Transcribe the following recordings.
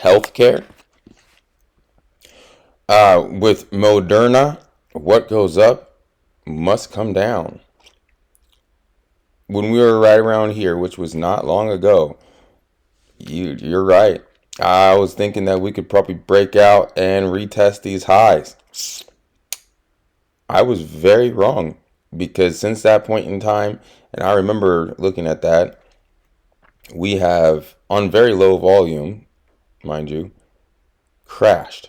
healthcare. With Moderna, what goes up must come down. When we were right around here, which was not long ago, you're right. I was thinking that we could probably break out and retest these highs. I was very wrong, because since that point in time, and I remember looking at that, we have, on very low volume, mind you, crashed.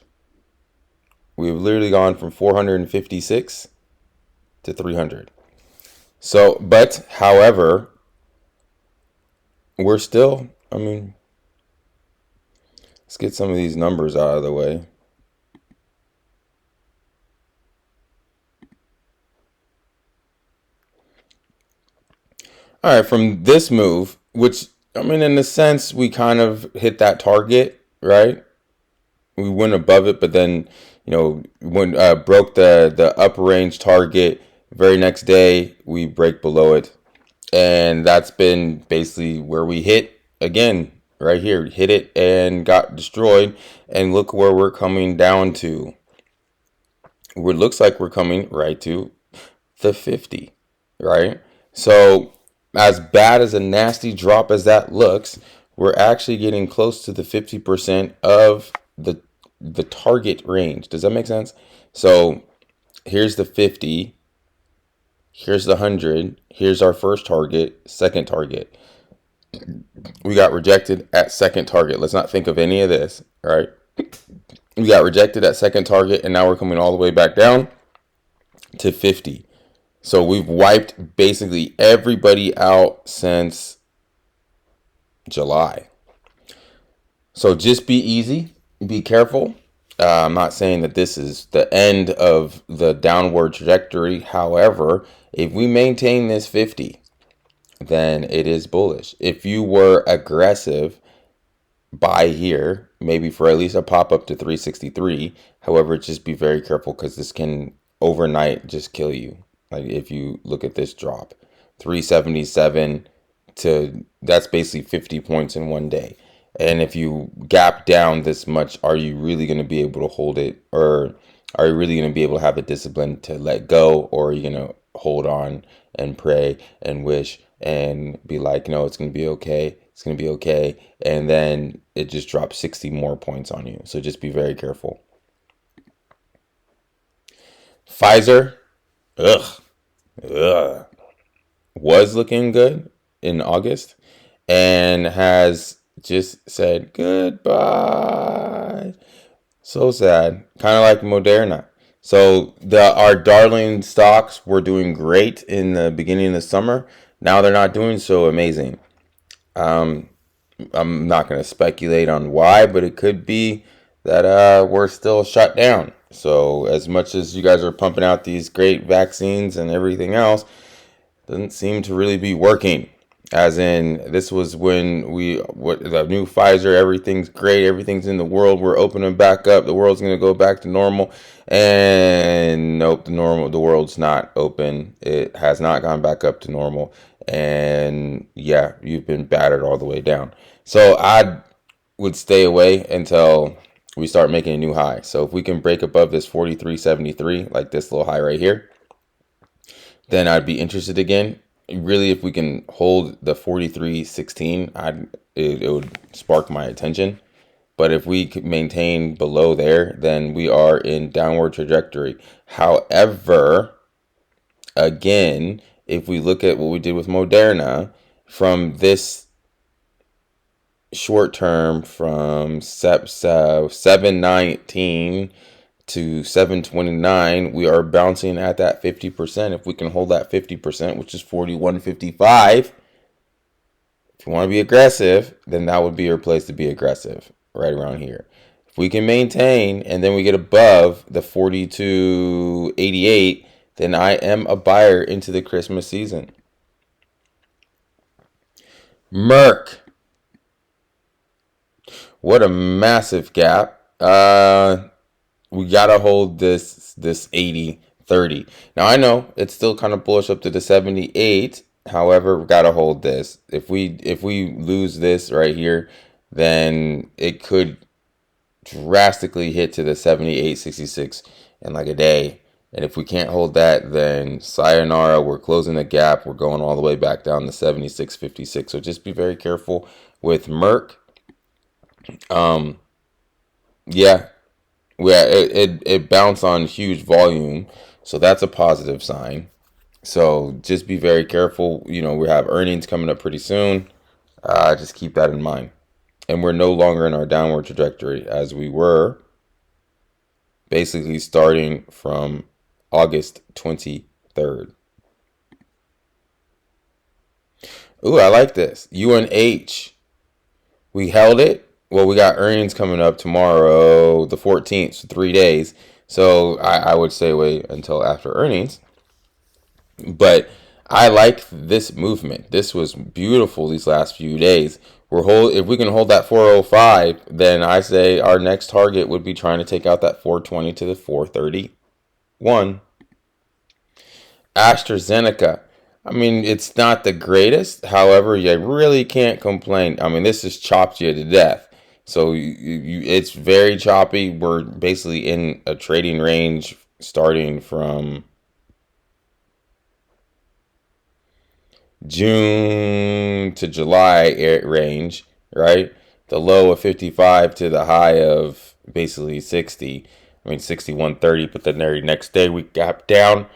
We've literally gone from 456 to 300. So, but however, we're still, let's get some of these numbers out of the way. All right, from this move, which, in a sense, we kind of hit that target, right? We went above it, but then, broke the upper range target. Very next day, we break below it. And that's been basically where we hit again, right here. Hit it and got destroyed. And look where we're coming down to. It looks like we're coming right to the 50, right? So, as bad as a nasty drop as that looks, we're actually getting close to the 50% of the target range. Does that make sense? So here's the 50, here's the 100, here's our first target, second target. We got rejected at second target. Let's not think of any of this, all right? We got rejected at second target, and now we're coming all the way back down to 50. So we've wiped basically everybody out since July. So just be easy, be careful. I'm not saying that this is the end of the downward trajectory. However, if we maintain this 50, then it is bullish. If you were aggressive, buy here, maybe for at least a pop up to 363. However, just be very careful, because this can overnight just kill you. Like if you look at this drop, 377 to, that's basically 50 points in one day. And if you gap down this much, are you really going to be able to hold it? Or are you really going to be able to have the discipline to let go? Or are you going to hold on and pray and wish and be like, no, it's going to be okay. It's going to be okay. And then it just drops 60 more points on you. So just be very careful. Pfizer. Was looking good in August and has just said goodbye. So sad. Kind of like Moderna. So our darling stocks were doing great in the beginning of the summer. Now they're not doing so amazing. I'm not going to speculate on why, but it could be that we're still shut down. So as much as you guys are pumping out these great vaccines and everything else, it doesn't seem to really be working. As in, this was when the new Pfizer, everything's great, everything's in the world, we're opening back up, the world's going to go back to normal. And nope, the world's not open. It has not gone back up to normal. And yeah, you've been battered all the way down. So I would stay away until we start making a new high. So if we can break above this 43.73, like this little high right here, then I'd be interested again. Really, if we can hold the 43.16, it would spark my attention. But if we could maintain below there, then we are in downward trajectory. However, again, if we look at what we did with Moderna, from this short term, from 719 to 729, we are bouncing at that 50%. If we can hold that 50%, which is 41.55, if you want to be aggressive, then that would be your place to be aggressive, right around here. If we can maintain and then we get above the 42.88, then I am a buyer into the Christmas season. MRK. What a massive gap. We gotta hold this 80-30. Now I know it's still kind of bullish up to the 78. However, we gotta hold this. If we lose this right here, then it could drastically hit to the 78.66 in like a day. And if we can't hold that, then sayonara, we're closing the gap. We're going all the way back down to 76.56. So just be very careful with Merck. Yeah, it bounced on huge volume. So that's a positive sign. So just be very careful. We have earnings coming up pretty soon. Just keep that in mind. And we're no longer in our downward trajectory as we were basically starting from August 23rd. Ooh, I like this. UNH. We held it. Well, we got earnings coming up tomorrow, the 14th, so 3 days. So I would stay away until after earnings. But I like this movement. This was beautiful these last few days. If we can hold that 405, then I say our next target would be trying to take out that 420 to the 431. AstraZeneca. I mean, it's not the greatest. However, you really can't complain. I mean, this has chopped you to death. So it's very choppy. We're basically in a trading range starting from June to July range, right? The low of 55 to the high of basically 60. I mean, 61.30, but then the next day we gap down.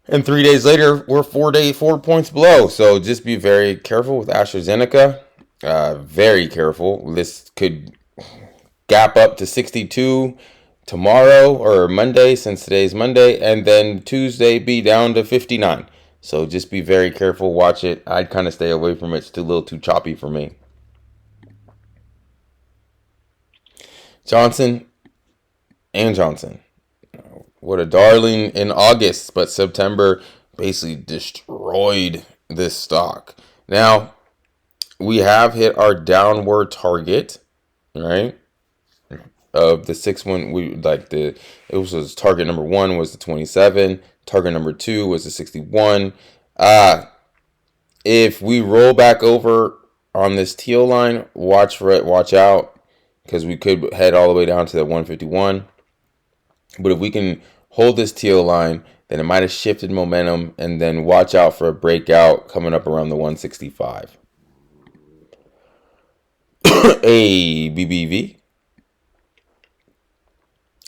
And 3 days later, we're 4 points below. So just be very careful with AstraZeneca. Very careful. This could gap up to 62 tomorrow or Monday, since today's Monday, and then Tuesday be down to 59. So just be very careful. Watch it. I'd kind of stay away from it. It's a little too choppy for me. Johnson and Johnson. What a darling in August, but September basically destroyed this stock. Now, we have hit our downward target, right? Of the 6-1, target number 1 was the 27, target number 2 was the 61. If we roll back over on this teal line, watch for it, watch out, because we could head all the way down to the 151. But if we can hold this teal line, then it might have shifted momentum, and then watch out for a breakout coming up around the 165. ABBV.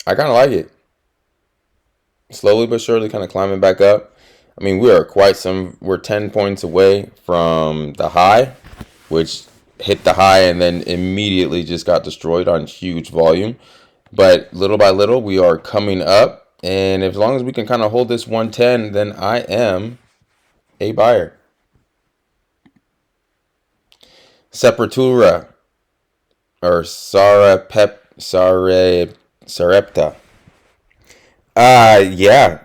I kind of like it. Slowly but surely kind of climbing back up. I mean, we're 10 points away from the high, which hit the high and then immediately just got destroyed on huge volume. But little by little, we are coming up. And as long as we can kind of hold this 110, then I am a buyer. Sepultura or Sarepta. Yeah.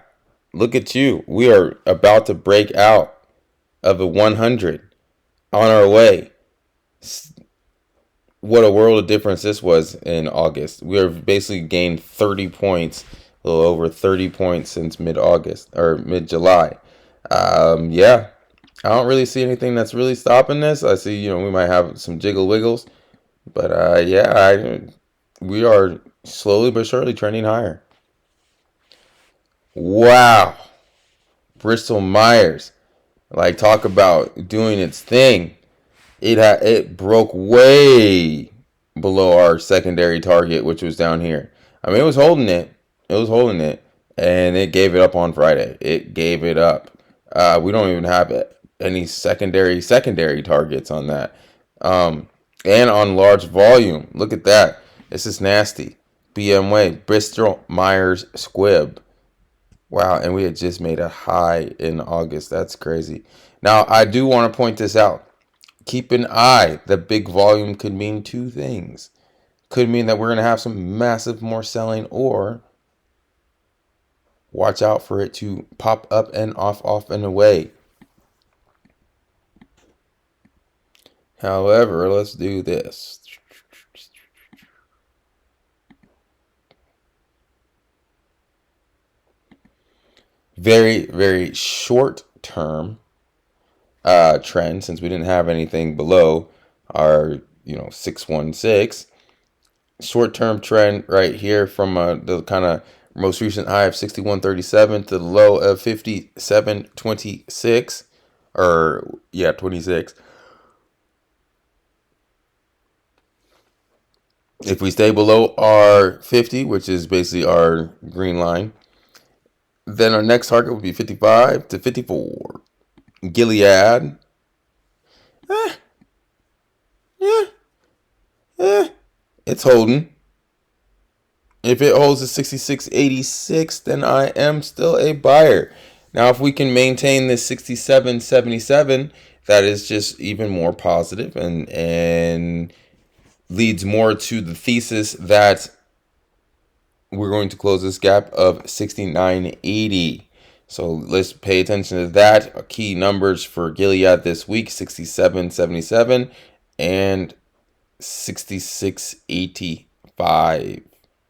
Look at you. We are about to break out of the 100 on our way. What a world of difference this was in August. We have basically gained 30 points, a little over 30 points since mid-August or mid-July. Yeah. I don't really see anything that's really stopping this. I see, we might have some jiggle wiggles. But we are slowly but surely trending higher. Wow. Bristol Myers. Talk about doing its thing. It broke way below our secondary target, which was down here. I mean, it was holding it. And it gave it up on Friday. It gave it up. We don't even have any secondary targets on that. And on large volume. Look at that. This is nasty. BMY, Bristol Myers Squibb. Wow, and we had just made a high in August. That's crazy. Now, I do want to point this out. Keep an eye. The big volume could mean two things. Could mean that we're going to have some massive more selling, or watch out for it to pop up and off and away. However, let's do this. Very, very short term trend, since we didn't have anything below our 616. short-term trend right here from the kind of most recent high of 61.37 to the low of 57.26, or yeah, 26. If we stay below our 50, which is basically our green line, then our next target would be 55 to 54. Gilead, eh, yeah, it's holding. If it holds at 66.86, then I am still a buyer. Now, if we can maintain this 67.77, that is just even more positive and leads more to the thesis that we're going to close this gap of 69.80. So let's pay attention to that. Key numbers for Gilead this week: 67.77 and 66.85.